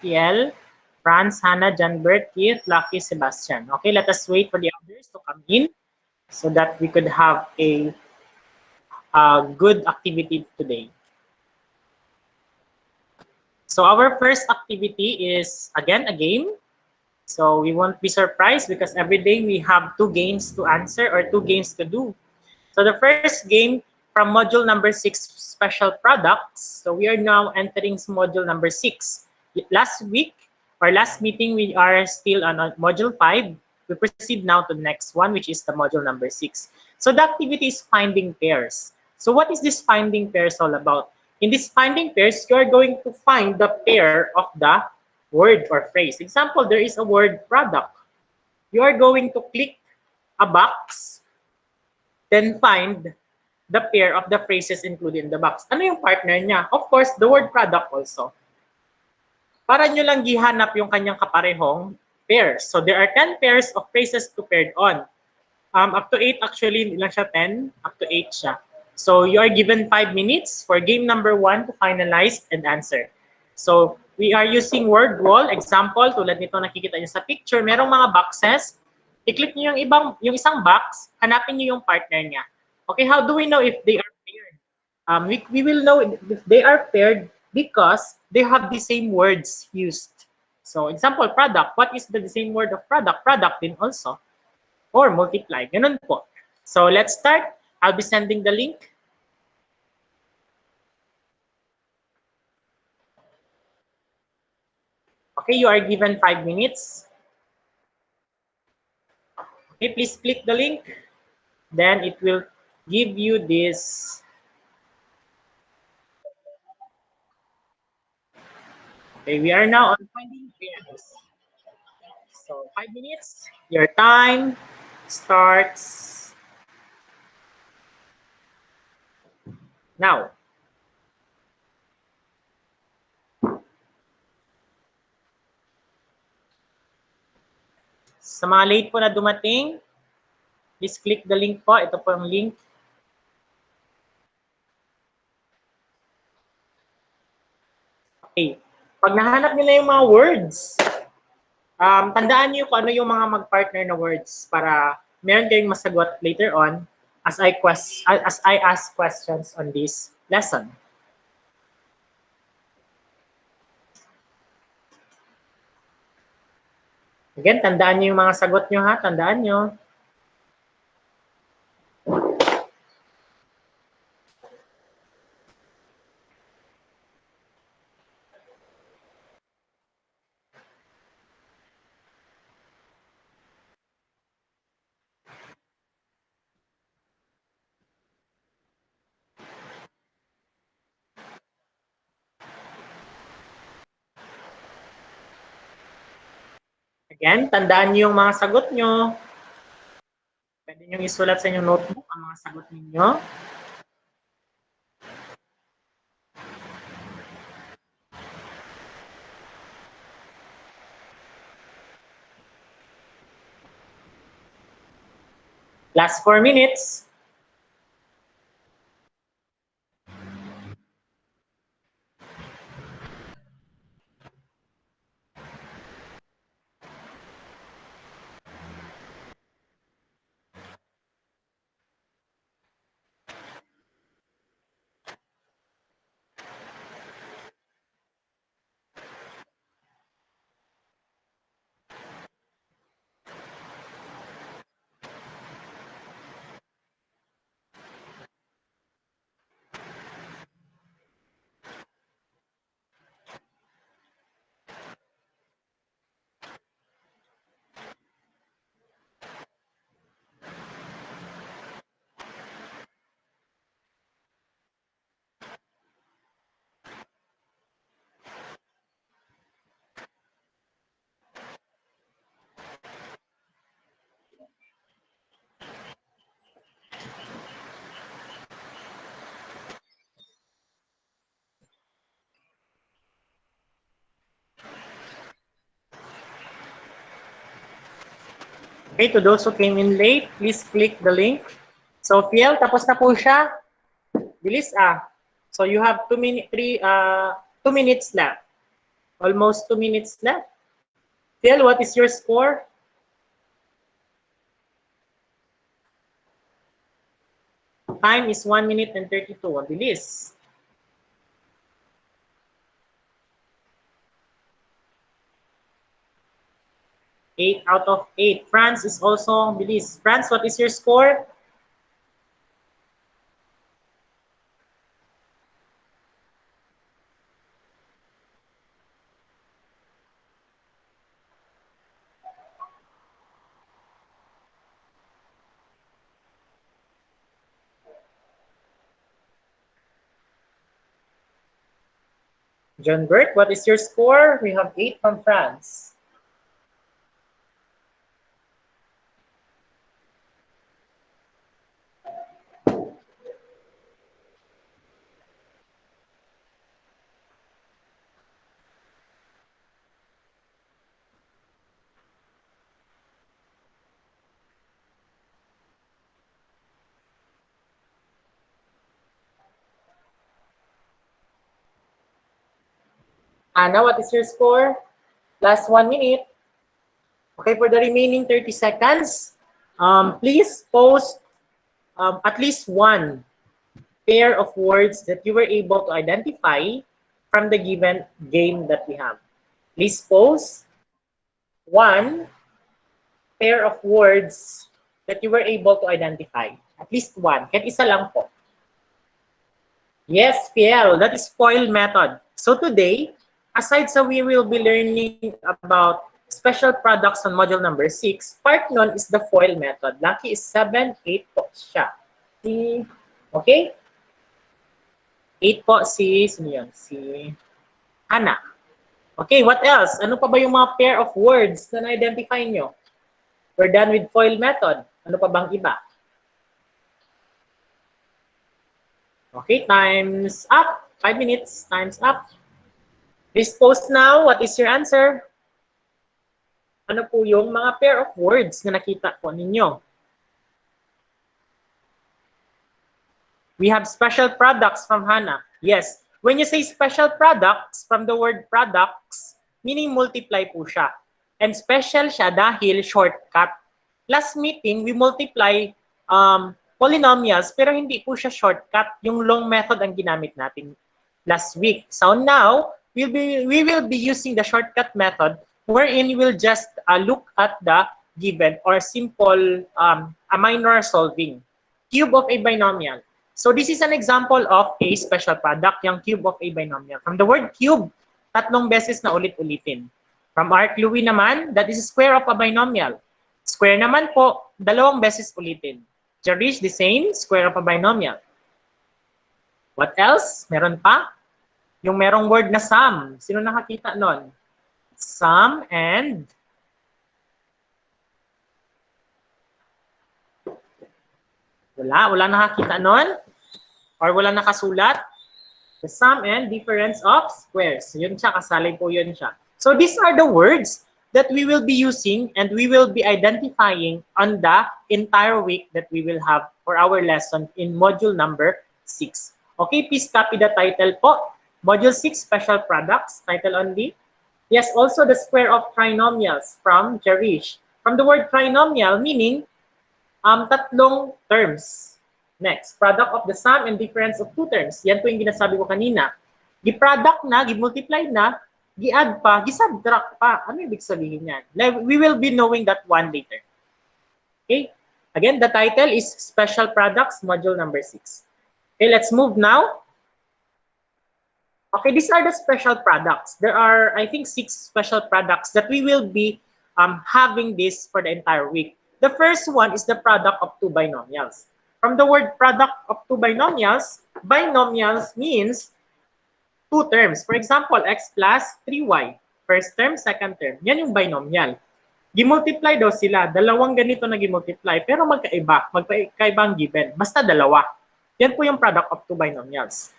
Kiel, Franz, Hannah, John Bert, Keith, Lucky, Sebastian. Okay, let us wait for the others to come in so that we could have a good activity today. So our first activity is, again, a game. So we won't be surprised because every day we have 2 games to answer or 2 games to do. So the first game from module number 6, special products. So we are now entering module number 6. Last week or last meeting, we are still on module 5. We proceed now to the next one, which is the module number 6. So the activity is finding pairs. So what is this finding pairs all about? In this finding pairs, you are going to find the pair of the word or phrase. Example, there is a word product. You are going to click a box, then find the pair of the phrases included in the box. Ano yung partner niya? Of course, the word product also. Para nyo lang gihanap yung kanyang kaparehong pairs. So there are 10 pairs of phrases to paired on. Up to 8 actually, hindi lang siya 10, up to 8 siya. So you are given 5 minutes for game number 1 to finalize and answer. So we are using word wall. Example, tulad nito nakikita niyo sa picture, merong mga boxes. I-click niyo yung isang box, hanapin niyo yung partner niya. Okay, how do we know if they are paired? We will know if they are paired because they have the same words used. So example, product. What is the same word of product? Product din also. Or multiply. Ganun po. So let's start. I'll be sending the link. Okay, you are given 5 minutes. Okay, please click the link. Then it will give you this. Okay, we are now on finding pairs. So 5 minutes. Your time starts now. Sa mga late po na dumating, please click the link po. Ito po yung link. Okay. Pag nahanap nyo na yung mga words, tandaan niyo kung ano yung mga mag-partner na words para meron kayong masagot later on as I ask questions on this lesson. Again, tandaan niyo yung mga sagot niyo ha, tandaan niyo. Again, tandaan niyo yung mga sagot niyo. Pwede niyo isulat sa inyong notebook ang mga sagot ninyo. Last 4 minutes. Okay, to those who came in late, please click the link. So, Fiel, tapos na po siya. Bilis ah. So, you have 2 minutes left. Almost 2 minutes left. Phil, what is your score? Time is 1 minute and 32. Ang bilis. 8 out of 8. France is also bilis. France, what is your score? John Bert, what is your score? We have 8 from France. Anna, what is your score? Last 1 minute. Okay, for the remaining 30 seconds, please post at least one pair of words that you were able to identify from the given game that we have. Please post one pair of words that you were able to identify. At least one. Kahit isa lang po. Yes, PL, that is FOIL method. So today, aside sa we will be learning about special products on module number 6, part nun is the FOIL method. Lucky is 7, 8 po siya. Okay? 8 po sino yun? Si Hannah. Okay, what else? Ano pa ba yung mga pair of words na na-identify nyo? We're done with FOIL method. Ano pa bang iba? Okay, time's up. 5 minutes. Time's up. Please post now. What is your answer? Ano po yung mga pair of words na nakita po ninyo? We have special products from Hannah. Yes. When you say special products, from the word products, meaning multiply po siya. And special siya dahil shortcut. Last meeting, we multiply polynomials, pero hindi po siya shortcut. Yung long method ang ginamit natin last week. So now, we will be using the shortcut method wherein we will just look at the given or simple a minor solving. Cube of a binomial. So this is an example of a special product, yung cube of a binomial. From the word cube, 3 beses na ulit-ulitin. From our clue naman, that is square of a binomial. Square naman po, 2 beses ulitin. Cherish the same, square of a binomial. What else? Meron pa? Yung merong word na sum. Sino nakakita nun? Sum and wala nakakita nun? Or wala nakasulat? The sum and difference of squares. Yun siya, kasali po yun siya. So these are the words that we will be using and we will be identifying on the entire week that we will have for our lesson in module number 6. Okay, please copy the title po. Module 6, Special Products, title only. Yes, also the square of trinomials from Cherish. From the word trinomial, meaning 3 terms. Next, product of the sum and difference of 2 terms. Yan po yung ginasabi ko kanina. Gi-product na, gi-multiply na, gi-add pa, gi-subtract pa. Ano ibig sabihin yan? We will be knowing that one later. Okay? Again, the title is Special Products, Module number 6. Okay, let's move now. Okay, these are the special products. There are, I think, 6 special products that we will be having this for the entire week. The first one is the product of 2 binomials. From the word product of 2 binomials, binomials means 2 terms. For example, x plus 3y. First term, second term. Yan yung binomial. Gimultiply daw sila. Dalawang ganito na gimultiply. Pero magkaiba. Magkaiba ang given. Basta dalawa. Yan po yung product of 2 binomials.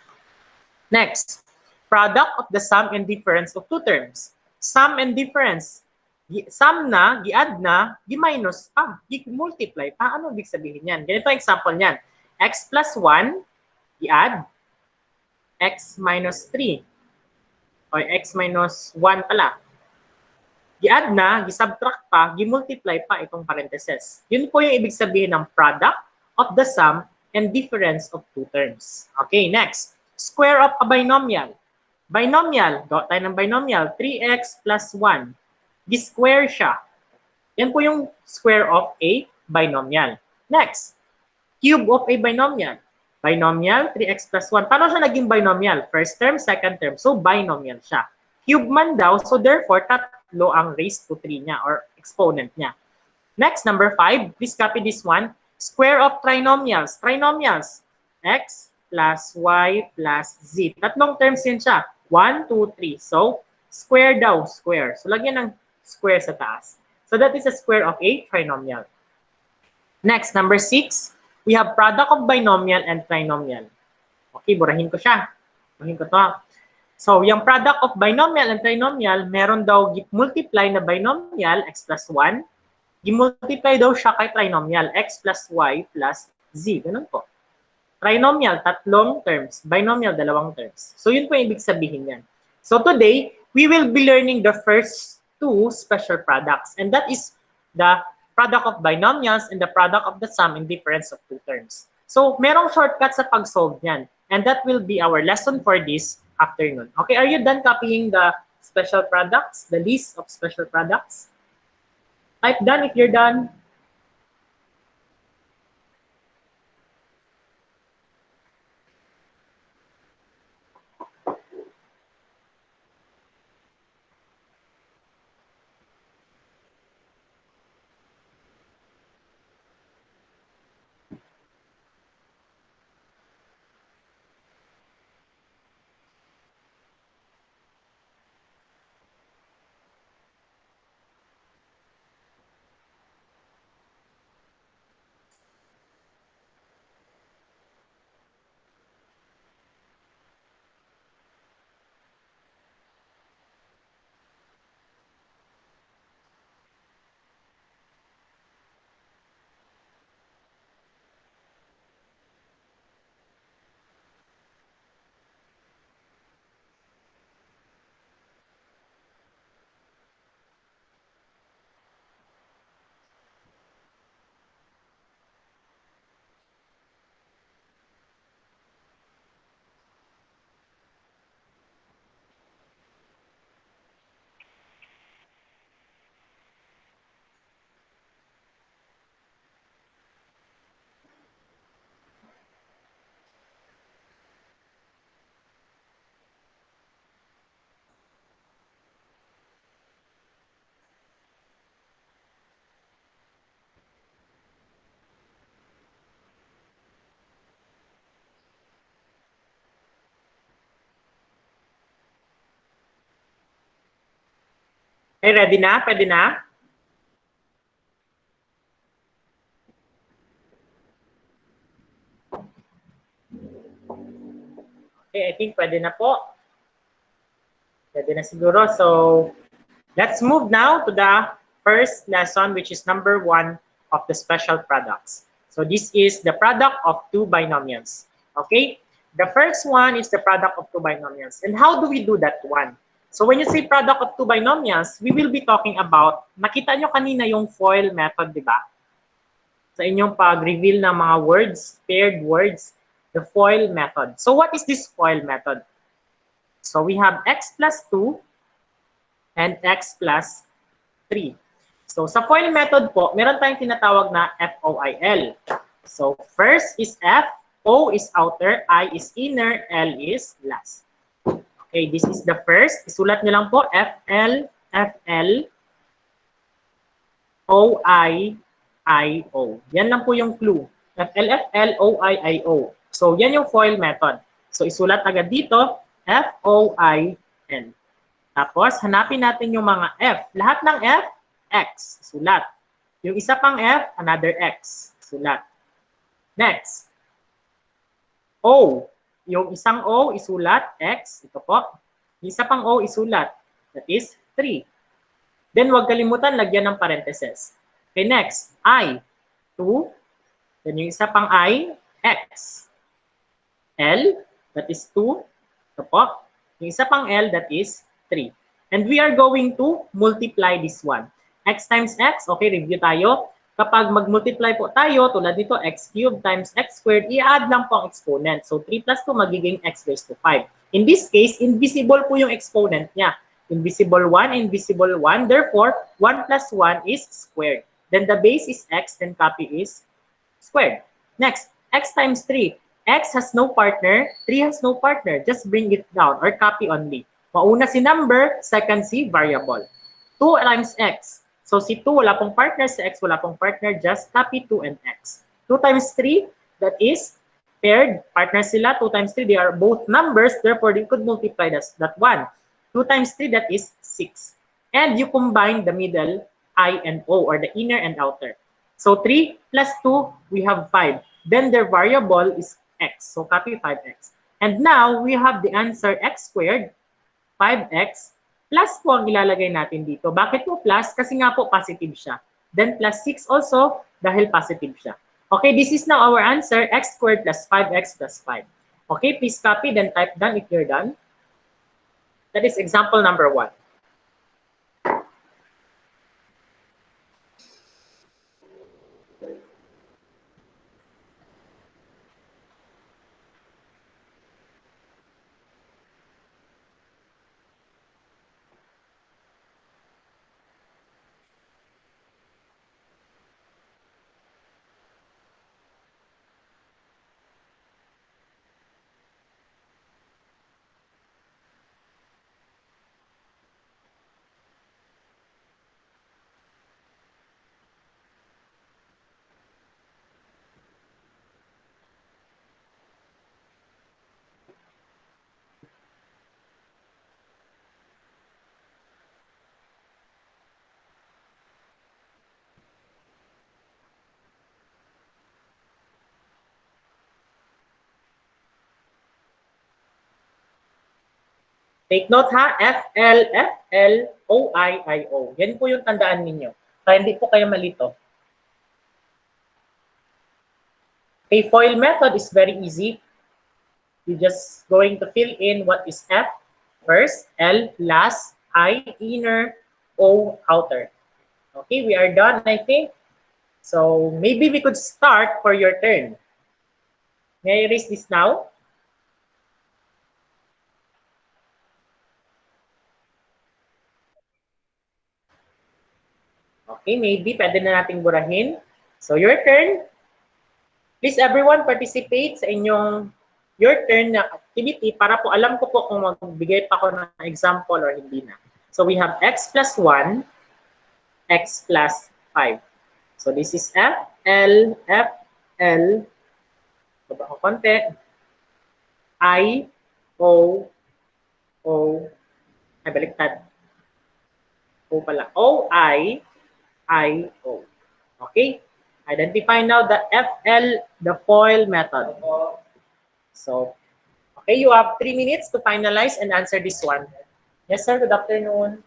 Next, product of the sum and difference of 2 terms. Sum and difference. Sum na, gi-add na, gi-minus pa, gi-multiply pa. Ano ibig sabihin yan? Ganito ang example niyan. X plus 1, i-add, x minus 3. o x minus 1 pala. I-add na, i-subtract pa, i-multiply pa itong parentheses. Yun po yung ibig sabihin ng product of the sum and difference of two terms. Okay, next. Square of a binomial. Binomial, gawa tayo ng binomial, 3x plus 1. Di-square siya. Yan po yung square of a binomial. Next, cube of a binomial. Binomial, 3x plus 1. Paano siya naging binomial? First term, second term. So, binomial siya. Cube man daw, so therefore, tatlo ang raised to 3 niya or exponent niya. Next, number 5. Please copy this one. Square of trinomials. Trinomials, x plus y plus z. Tatlong terms yun siya. 1, 2, 3. So, square daw, square. So, lagyan ng square sa taas. So, that is a square of a trinomial. Next, number 6. We have product of binomial and trinomial. Okay, burahin ko siya. Burahin ko to. So, yung product of binomial and trinomial, meron daw multiply na binomial, x plus 1. I-multiply daw siya kay trinomial, x plus y plus z. Ganun po. Trinomial, tatlong terms. Binomial, dalawang terms. So, yun po yung ibig sabihin yan. So, today, we will be learning the first two special products. And that is the product of binomials and the product of the sum and difference of two terms. So, merong shortcut sa pag-solve niyan. And that will be our lesson for this afternoon. Okay, are you done copying the special products, the list of special products? Type done if you're done. Okay, ready na? Pwede na? Okay, I think pwede na po. Pwede na siguro. So, let's move now to the first lesson, which is number 1 of the special products. So, this is the product of two binomials. Okay? The first one is the product of two binomials. And how do we do that one? So, when you say product of two binomials, we will be talking about, nakita nyo kanina yung FOIL method, di ba? Sa inyong pag-reveal ng mga words, paired words, the FOIL method. So, what is this FOIL method? So, we have x plus 2 and x plus 3. So, sa FOIL method po, meron tayong tinatawag na FOIL. So, first is F, O is outer, I is inner, L is last. Okay, this is the first. Isulat nyo lang po, FL, FL, OI, IO. Yan lang po yung clue. FL, FL, OI, IO. So, yan yung FOIL method. So, isulat agad dito, FOIL. Tapos, hanapin natin yung mga F. Lahat ng F, X. Sulat. Yung isa pang F, another X. Sulat. Next. O. Yung isang O, isulat, X. Ito po. Yung isa pang O, isulat. That is 3. Then, huwag kalimutan, lagyan ng parentheses. Okay, next. I. 2. Then, yung isa pang I, X. L. That is 2. Ito po. Yung isa pang L, that is 3. And we are going to multiply this one. X times x, okay, review tayo. Kapag mag-multiply po tayo, tulad dito, x cubed times x squared, i-add lang po ang exponent. So 3 plus 2 magiging x raised to 5. In this case, invisible po yung exponent niya. Invisible 1, invisible 1. Therefore, 1 plus 1 is squared. Then the base is x, then copy is squared. Next, x times 3. X has no partner, 3 has no partner. Just bring it down or copy only. Mauna si number, second si variable. 2 times x. So si 2 wala pong partner, si x wala pong partner, just copy 2 and x. 2 times 3, that is paired. Partner sila, 2 times 3, they are both numbers, therefore they could multiply that 1. 2 times 3, that is 6. And you combine the middle, I and O, or the inner and outer. So 3 plus 2, we have 5. Then their variable is x. So copy 5x. And now, we have the answer x squared, 5x, plus po ang ilalagay natin dito. Bakit po plus? Kasi nga po positive siya. Then plus 6 also, dahil positive siya. Okay, this is now our answer, x squared plus 5x plus 5. Okay, please copy, then type done if you're done. That is example number 1. Take note ha, FL, FL, OI, IO. Yan po yung tandaan ninyo. Kaya hindi po kayo malito. Okay, FOIL method is very easy. You're just going to fill in what is F first, L last, I inner, O outer. Okay, we are done, I think. So maybe we could start for your turn. May I erase this now? Okay, maybe pwede na nating burahin. So your turn. Please everyone participate sa inyong your turn na activity para po alam ko po kung magbigay pa ako ng example or hindi na. So we have x plus 1, x plus 5. So this is F, L, F, L. Baba ko konti. I, O, O. Ay, baliktad. O pala. O, I, O. Okay? Identify now the FL, the FOIL method. So, okay, you have 3 minutes to finalize and answer this one. Yes, sir. Good afternoon.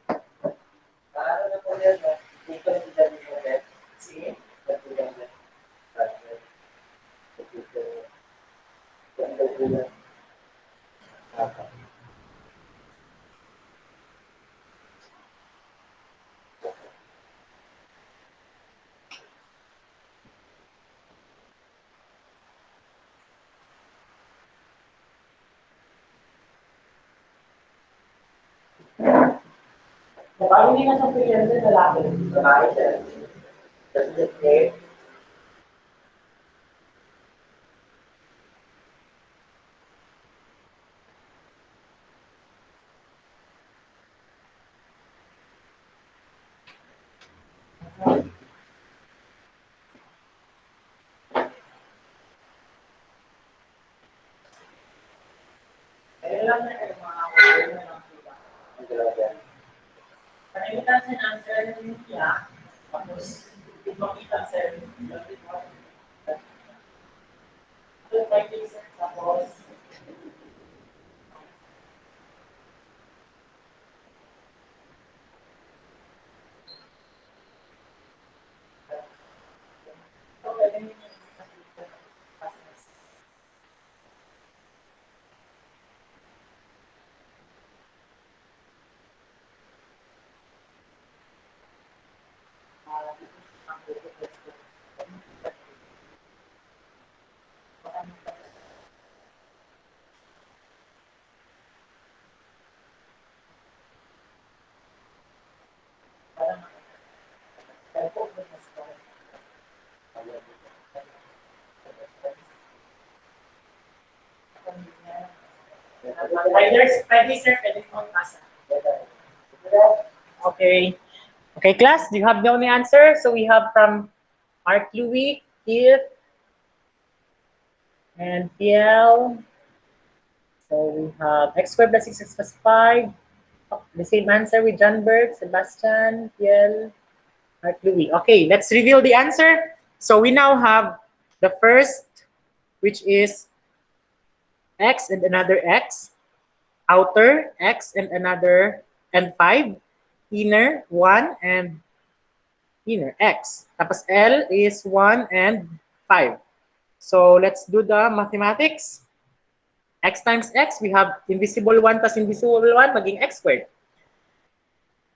Baka hindi na sa freelancer lalaki. Lalaki siya. Kasi ayun lang na kayo mga kapatid na lang sila. Kanilitan sa answer niya, tapos ipakita sa tapos Pwede, sir, pwede po pasa. Okay. Okay, class, do you have the only answer? So we have from Mark Louis, Keith, and PL. So we have x squared plus 6x plus 5. The same answer with John Berg, Sebastian, PL, Mark Louis. Okay, let's reveal the answer. So we now have the first, which is x and another x, outer x and another and 5, inner 1 and inner x. Tapos L is 1 and 5. So let's do the mathematics. X times x, we have invisible 1 plus invisible 1 maging x squared.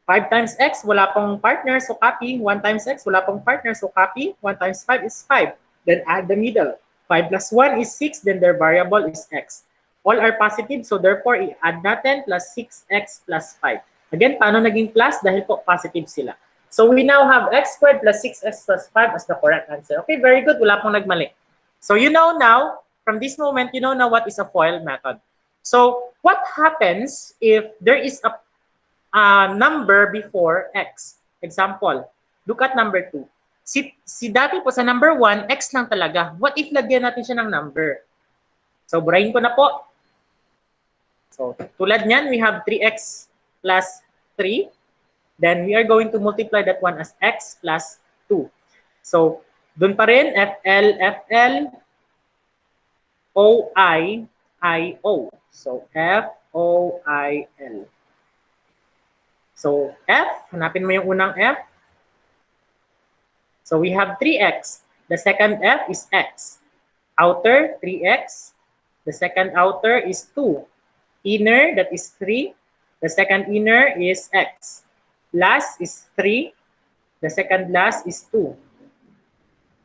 5 times x, wala pong partner, so copy. 1 times x, wala pong partner, so copy. 1 times 5 is 5. Then add the middle. 5 plus 1 is 6, then their variable is x. All are positive, so therefore, i-add natin plus 6x plus 5. Again, paano naging plus? Dahil po positive sila. So we now have x squared plus 6x plus 5 as the correct answer. Okay, very good. Wala pong nagmali. So you know now, from this moment, you know now what is a FOIL method. So what happens if there is a number before x? Example, look at number 2. Si dati po sa number 1, x lang talaga. What if lagyan natin siya ng number? So, burahin ko na po. So, tulad niyan, we have 3x plus 3. Then, we are going to multiply that one as x plus 2. So, dun pa rin, FL, OI, IO. So, FOIL. So, F, hanapin mo yung unang F. So, we have 3x. The second F is x. Outer, 3x. The second outer is 2. Inner, that is 3. The second inner is x. Last is 3. The second last is 2.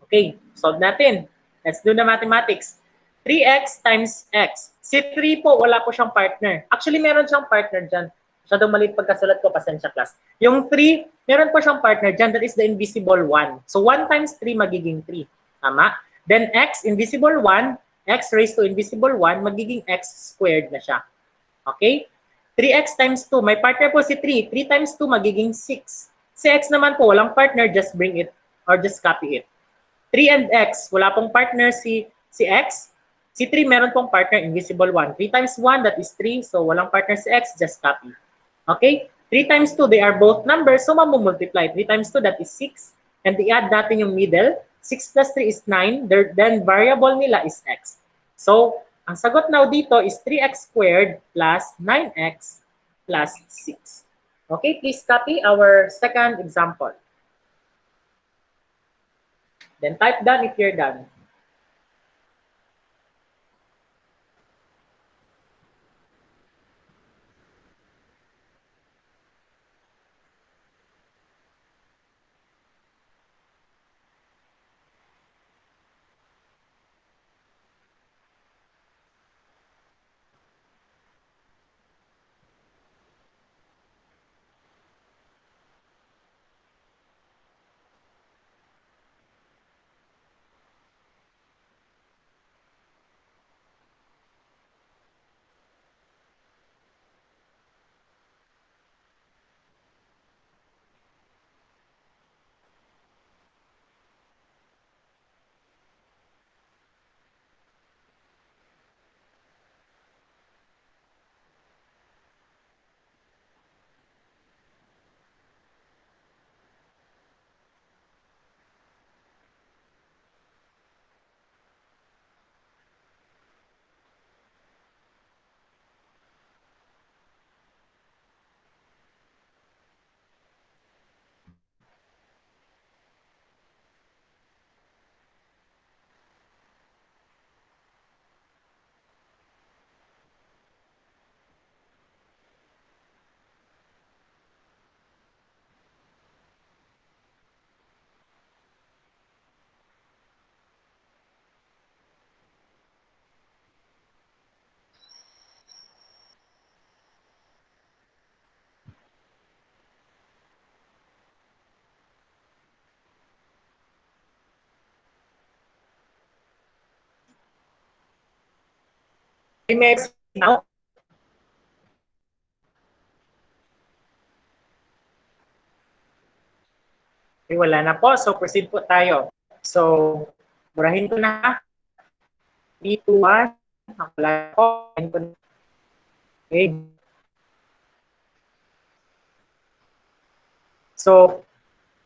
Okay, solve natin. Let's do the mathematics. 3x times x. Si 3 po, wala po siyang partner. Actually, meron siyang partner dyan. Masyadong maliit pagkasulat ko, pasensya class. Yung 3, meron po siyang partner dyan. That is the invisible 1. So 1 times 3 magiging 3. Tama? Then x, invisible 1, x raised to invisible 1, magiging x squared na siya. Okay? 3x times 2. May partner po si 3. 3 times 2 magiging 6. Si x naman po, walang partner, just bring it or just copy it. 3 and x, wala pong partner si x. Si 3 meron pong partner, invisible 1. 3 times 1, that is 3. So walang partner si x, just copy. Okay? 3 times 2, they are both numbers. So mamumultiply. 3 times 2, that is 6. And i-add natin yung middle. 6 plus 3 is 9. Then variable nila is x. So, ang sagot now dito is 3x squared plus 9x plus 6. Okay, please copy our second example. Then type done if you're done. may I proceed now? Okay, wala na po. So, proceed po tayo. So, burahin ko na. 3, 2, 1. Wala po. Burahin ko na. Okay. So,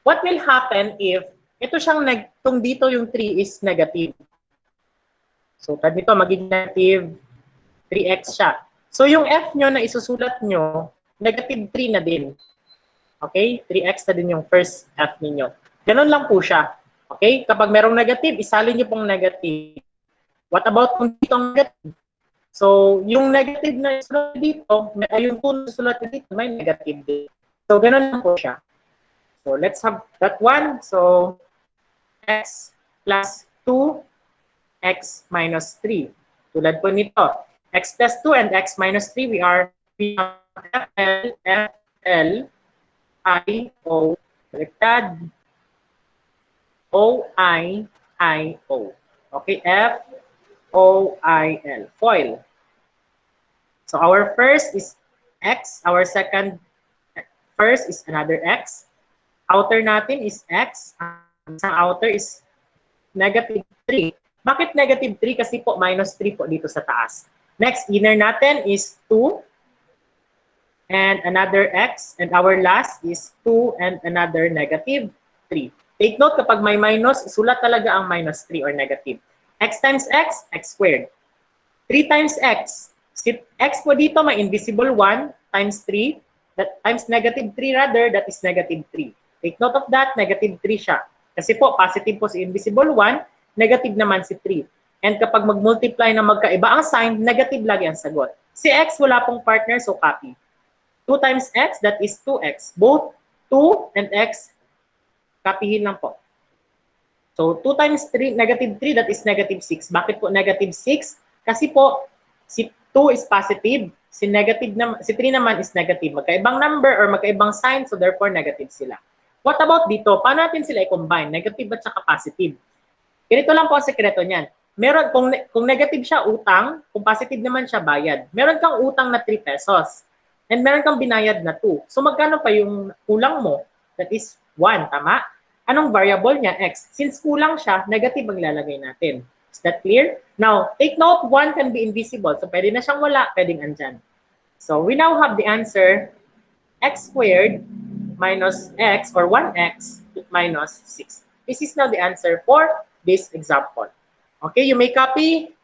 what will happen if ito siyang itong dito yung 3 is negative. So, tad nito magiging negative 3x siya. So, yung f nyo na isusulat nyo, negative 3 na din. Okay? 3x na din yung first f ninyo. Ganun lang po siya. Okay? Kapag merong negative, isalin nyo pong negative. What about kung dito ang negative? So, yung negative na isulat dito, yung 2 na isulat dito, may negative din. So, ganun lang po siya. So, let's have that one. So, x plus 2, x minus 3. Tulad po nito, x plus 2 and x minus 3, we have FL, FL, I, O, baliktad, O, I, O. Okay, F, O, I, L, foil. So our first is x, our second first is another x. Outer natin is x, ang isang outer is negative 3. Bakit negative 3? Kasi po minus 3 po dito sa taas. Next, inner natin is 2 and another x. And our last is 2 and another negative 3. Take note, kapag may minus, isulat talaga ang minus 3 or negative. X times x, x squared. 3 times x. Si x po dito, may invisible 1 times 3. That times negative 3 rather, that is negative 3. Take note of that, negative 3 siya. Kasi po, positive po si invisible 1, negative naman si 3. And kapag mag-multiply na magkaiba ang sign, negative lagi ang sagot. Si x, wala pong partner, so copy. 2 times x, that is 2x. Both 2 and x, copyhin lang po. So, 2 times 3, negative 3, that is negative 6. Bakit po negative 6? Kasi po, si 2 is positive, si 3 naman is negative. Magkaibang number or magkaibang sign, so therefore negative sila. What about dito? Paano natin sila i-combine? Negative at saka positive. Ganito lang po ang sekreto niyan. Meron, kung negative siya, utang. Kung positive naman siya, bayad. Meron kang utang na 3 pesos. And meron kang binayad na 2. So magkano pa yung kulang mo? That is 1, tama? Anong variable niya? X. Since kulang siya, negative ang ilalagay natin. Is that clear? Now, take note, 1 can be invisible. So pwede na siyang wala, pwedeng andyan. So we now have the answer, x squared minus x or 1x minus 6. This is now the answer for this example. Okay, you may copy.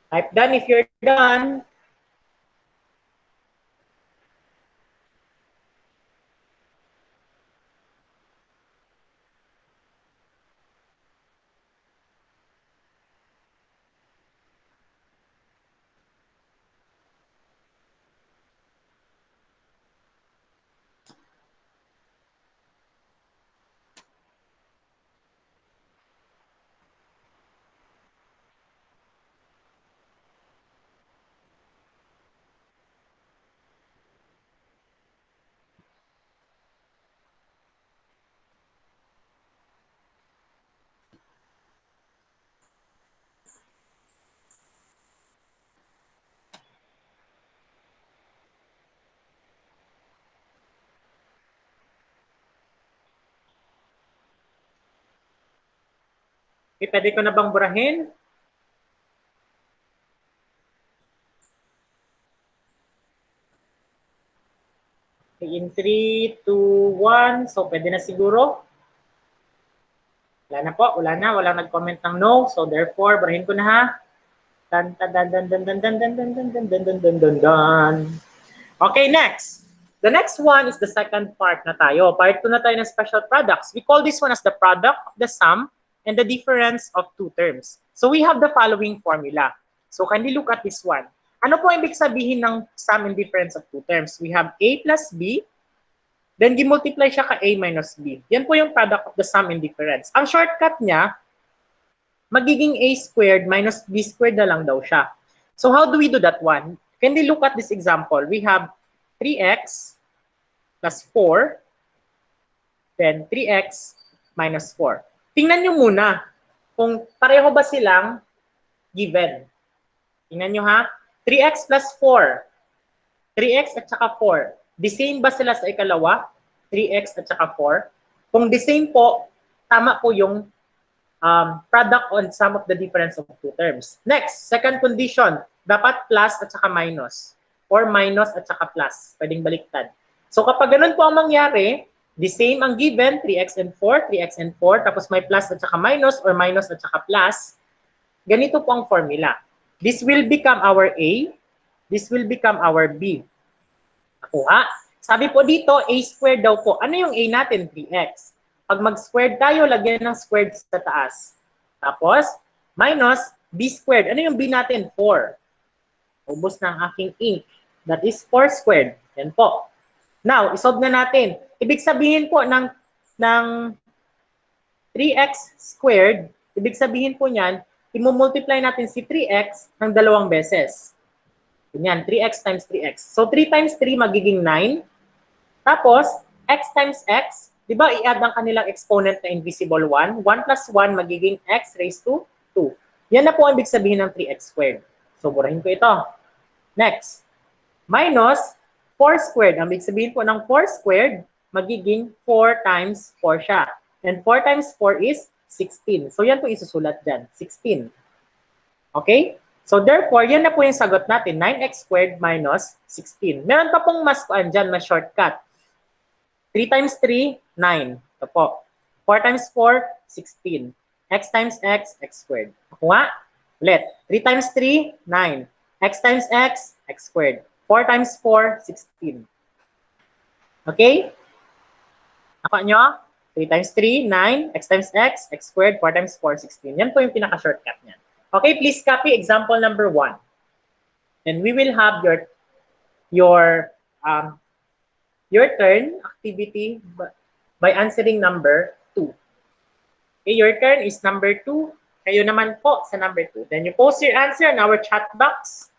Type done if you're done. Okay, pwede ko na bang burahin? In 3, 2, 1. So, pwede na siguro. Wala na po. Wala na. Walang nag-comment ng no. So, therefore, barahin ko na ha. Dan, dan, dan, dan, dan, dan, dan, dan, dan, dan, dan, dan, dan, dan, dan. Okay, next. The next one is the second part na tayo. Part 2 na tayo ng special products. We call this one as the product of the sum and the difference of two terms. So we have the following formula. So kindly look at this one. Ano po ibig sabihin ng sum and difference of two terms? We have a plus b, then gimultiply siya ka a minus b. Yan po yung product of the sum and difference. Ang shortcut niya, magiging a squared minus b squared na lang daw siya. So how do we do that one? Kindly look at this example. We have 3x plus 4, then 3x minus 4. Tingnan nyo muna kung pareho ba silang given. Tingnan nyo ha. 3x plus 4. 3x at saka 4. The same ba sila sa ikalawa? 3x at saka 4. Kung the same po, tama po yung product on sum of the difference of two terms. Next, second condition. Dapat plus at saka minus. Or minus at saka plus. Pwedeng baliktad. So kapag ganun po ang mangyari, the same ang given, 3x and 4, 3x and 4, tapos may plus at saka minus or minus at saka plus, ganito po ang formula. This will become our A, this will become our B. Nakuha? Sabi po dito, A squared daw po. Ano yung A natin? 3x. Pag mag-squared tayo, lagyan ng squared sa taas. Tapos, minus B squared. Ano yung B natin? 4. Ubos na ang aking ink. That is 4 squared. Yan po. Now, isolve na natin. Ibig sabihin po ng 3x squared, ibig sabihin po niyan, i-multiply natin si 3x ng dalawang beses. Ganyan, 3x times 3x. So, 3 times 3 magiging 9. Tapos, x times x, di ba i-add ang kanilang exponent na invisible 1? 1 plus 1 magiging x raised to 2. Yan na po ang ibig sabihin ng 3x squared. So, burahin ko ito. Next, minus 4 squared. Ang ibig sabihin po ng 4 squared, magiging 4 times 4 siya. And 4 times 4 is 16. So, yan po isusulat dyan. 16. Okay? So, therefore, yan na po yung sagot natin. 9x squared minus 16. Meron pa pong mas dyan, mas shortcut. 3 times 3, 9. Ito po. 4 times 4, 16. X times x, x squared. Ako nga. Ulit. 3 times 3, 9. X times x, x squared. 4 times 4, 16. Okay? Nakuha nyo? 3 times 3, 9. X times x, x squared. 4 times 4, 16. Yan po yung pinaka-shortcut niyan. Okay, please copy example number 1. And we will have your turn activity by answering number 2. Okay, your turn is number 2. Kayo naman po sa number 2. Then you post your answer in our chat box.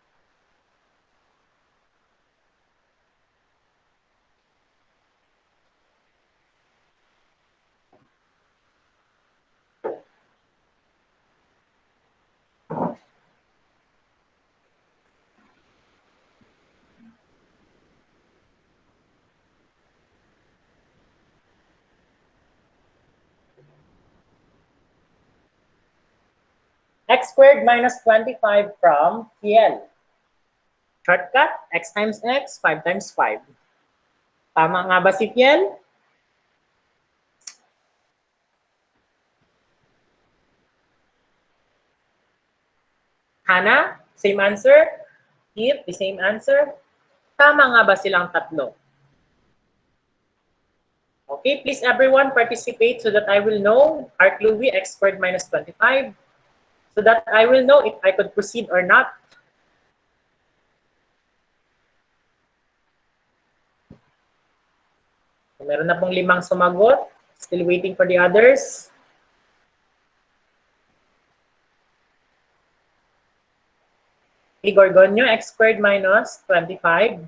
X squared minus 25 from Fiel. Shortcut, x times x, 5 times 5. Tama nga ba si Fiel? Hana, same answer? Hip, the same answer? Tama nga ba silang tatlo? Okay, please everyone participate so that I will know. Art Louis, x squared minus 25. So that I will know if I could proceed or not. So, meron na pong 5 sumagot. Still waiting for the others. Okay, Gorgonio, x squared minus 25.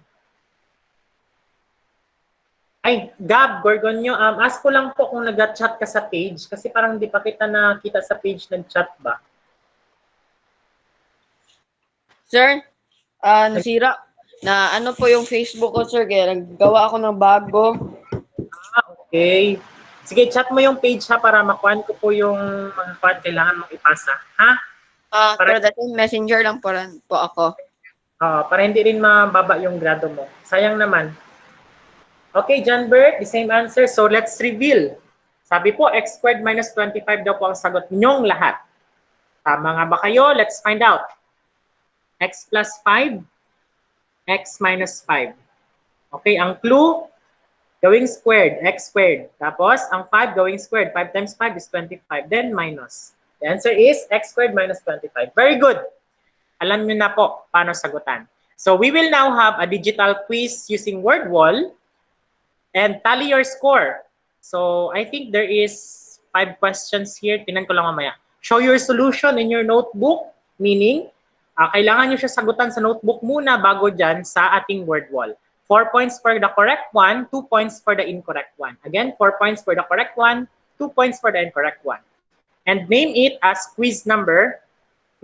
Ay, Gab, Gorgonio, ask ko lang po kung nag-chat ka sa page kasi parang hindi pa kita nakita sa page nag-chat ba? Sir, nasira. Na ano po yung Facebook ko, sir, kaya naggawa ako ng bago. Okay. Sige, chat mo yung page ha para makuhan ko po yung mga kuhan kailangan mong ipasa. Ha? Pero dati messenger lang po ako. Para hindi rin mababa yung grado mo. Sayang naman. Okay, John Bert, the same answer. So let's reveal. Sabi po, x squared minus 25 daw po ang sagot ninyong lahat. Tama nga ba kayo? Let's find out. X plus 5, x minus 5. Okay, ang clue, gawing squared, x squared. Tapos, ang 5 gawing squared. 5 times 5 is 25. Then, minus. The answer is x squared minus 25. Very good. Alam nyo na po paano sagutan. So, we will now have a digital quiz using word wall and tally your score. So, I think there is 5 questions here. Tingnan ko lang mamaya. Show your solution in your notebook, meaning, kailangan nyo siya sagutan sa notebook muna bago dyan sa ating word wall. 4 points for the correct one, 2 points for the incorrect one. Again, 4 points for the correct one, 2 points for the incorrect one. And name it as quiz number 12.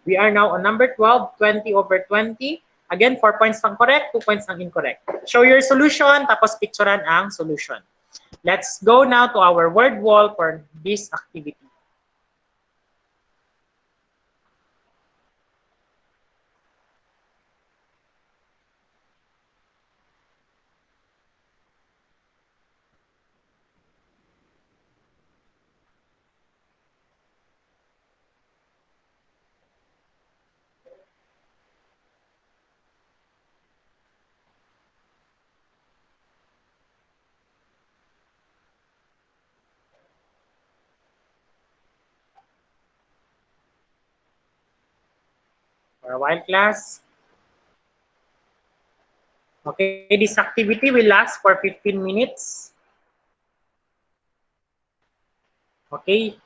We are now on number 12, 20 over 20. Again, 4 points ang correct, 2 points ang incorrect. Show your solution, tapos picturean ang solution. Let's go now to our word wall for this activity. For a while, class. Okay, this activity will last for 15 minutes. Okay.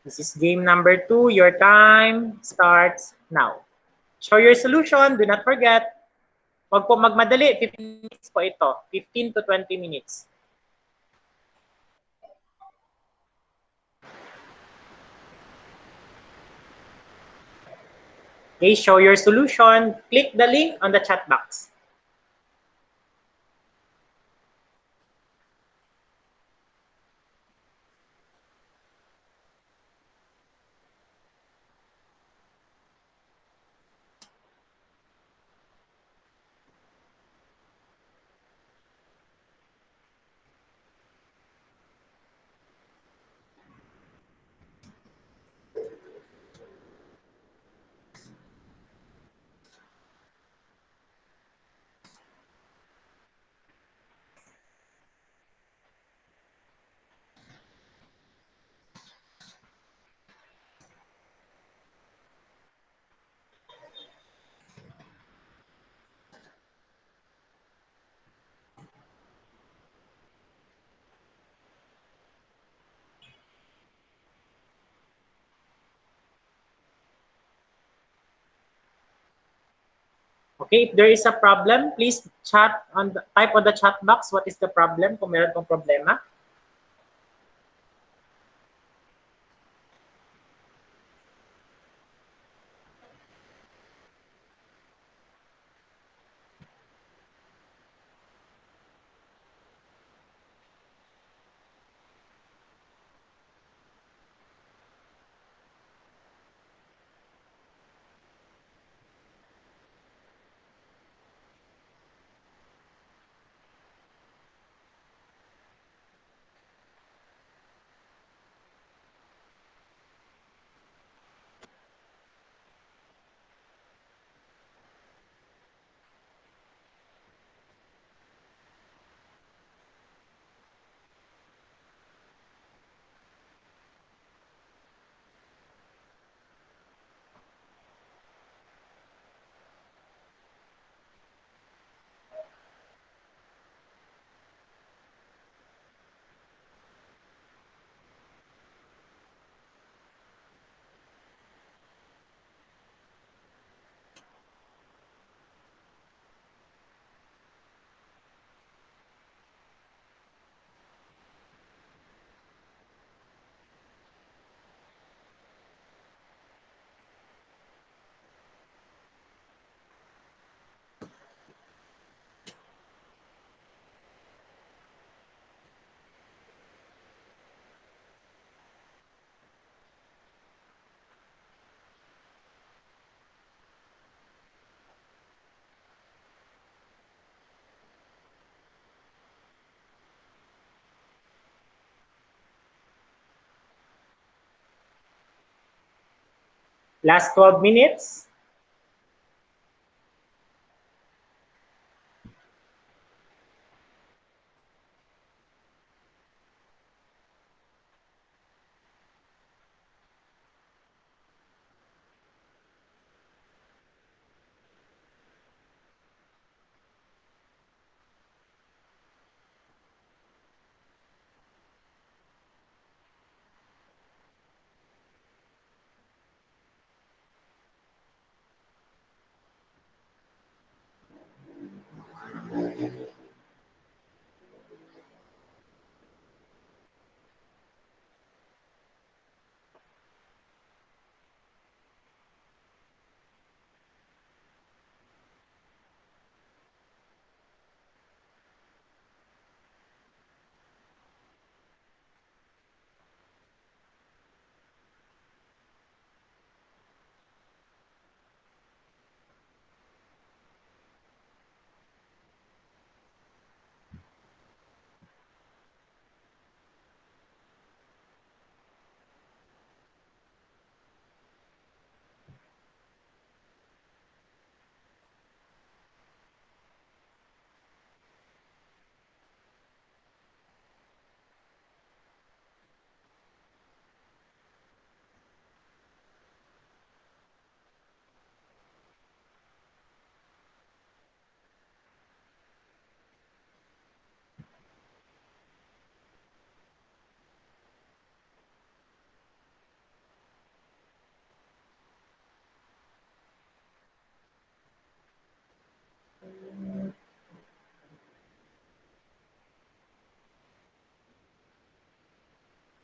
This is game number 2. Your time starts now. Show your solution. Do not forget. Huwag po magmadali. 15 minutes po ito. 15 to 20 minutes. Okay, show your solution. Click the link on the chat box. Okay, if there is a problem, please type on the chat box what is the problem kung meron pong problema. Last 12 minutes.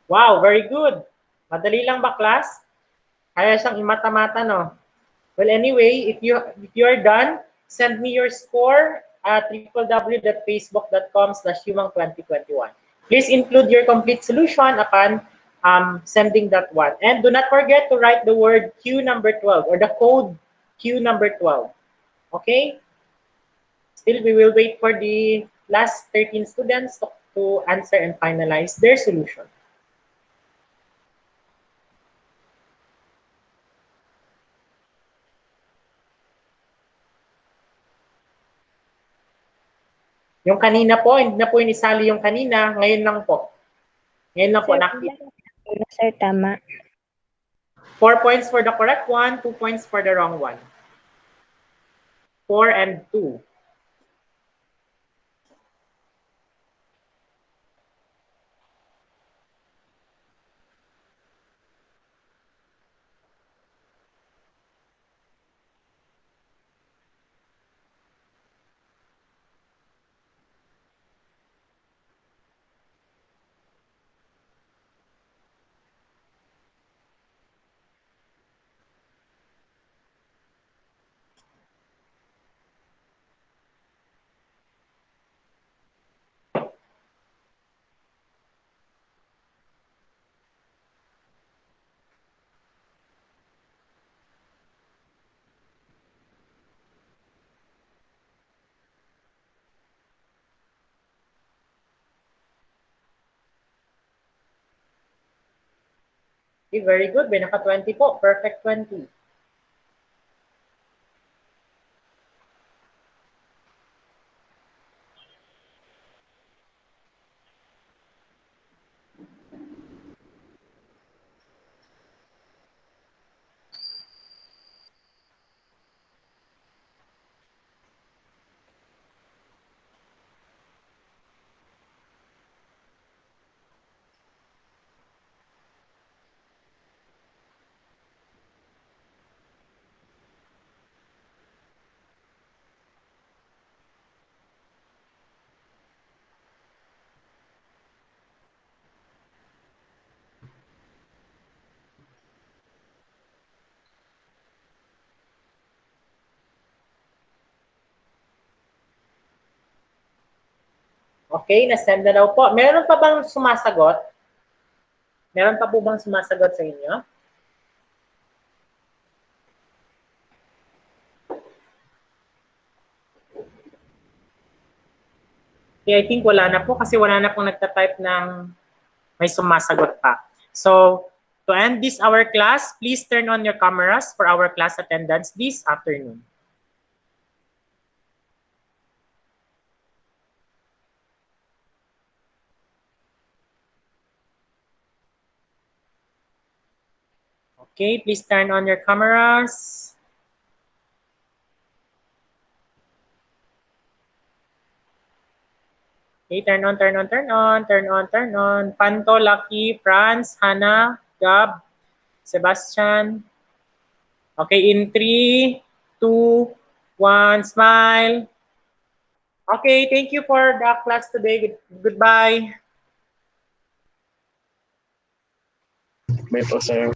Wow, very good. Madali lang ba, class? Kaya siyang imata-mata, no? Well, anyway, if you are done, send me your score at www.facebook.com/humang2021. Please include your complete solution upon sending that one. And do not forget to write the word Q number 12 or the code Q number 12. Okay? Still, we will wait for the last 13 students to answer and finalize their solution. Yung kanina po, hindi na po inisali yung kanina, ngayon lang po. Ngayon lang po nakita. Sir, tama. 4 points for the correct one, 2 points for the wrong one. 4 and 2. Okay, very good. May naka-20 po. Perfect 20. Okay, na-send na daw po. Meron pa bang sumasagot? Meron pa po bang sumasagot sa inyo? Okay, I think wala na po kasi wala na pong nagta-type ng may sumasagot pa. So, To end this our class, please turn on your cameras for our class attendance this afternoon. Okay, please turn on your cameras. Okay, turn on, turn on, turn on, turn on, turn on. Panto, Lucky, Franz, Hannah, Gab, Sebastian. Okay, in 3, 2, 1, smile. Okay, thank you for the class today. Goodbye. May po, sir.